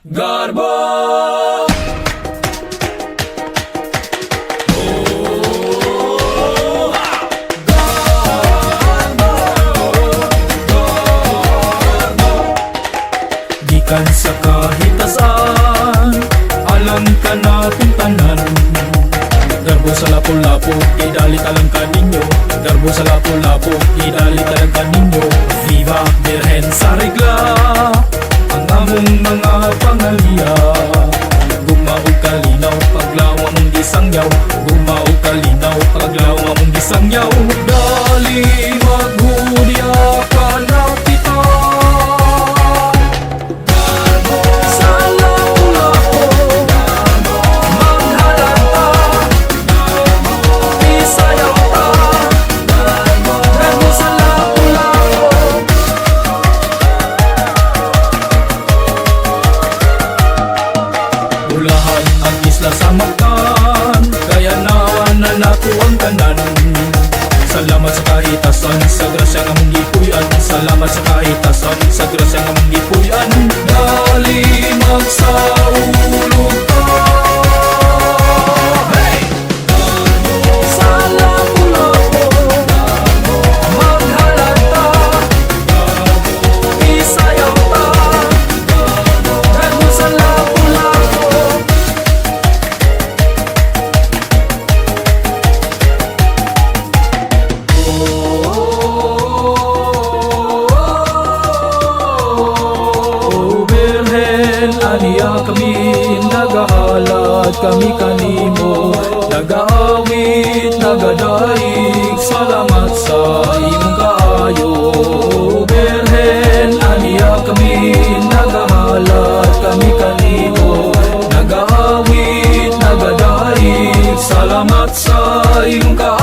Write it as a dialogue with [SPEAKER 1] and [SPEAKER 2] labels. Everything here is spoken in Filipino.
[SPEAKER 1] Garbo! Gikan sa kahitasan, alam ka natin tanan. Garbo sa Lapu-Lapu, idalit alam ka ninyo. Garbo sa Lapu-Lapu, idalit alam ka ninyo. Viva Birhen sa regla, ang among mga pangalya. Gumaog kalinaw, paglawang mong gisangyaw. Gumaog kalinaw, paglawang mong gisangyaw. Dali maghudya ka na kita. Ulahan ang isla sa makan, kaya na nato ang tanan. Salamat sa kahitasan, sa grasya nga mong gipuy-an. Salamat sa kahitasan, sa grasya nga mong gipuy-an. Dali magsaulog ka. Hey! Sa Lapu-Lapu, maghalad ta. Isayaw ta. Garbo sa Lapu-Lapu. Aniya kami, nagahalad kami kanimo. Nagaawit, nagadaig, salamat sa imong kaayo. Birhen, aniya kami, nagahalad kami kanimo. Nagaawit, nagadaig, salamat sa imong kaayo.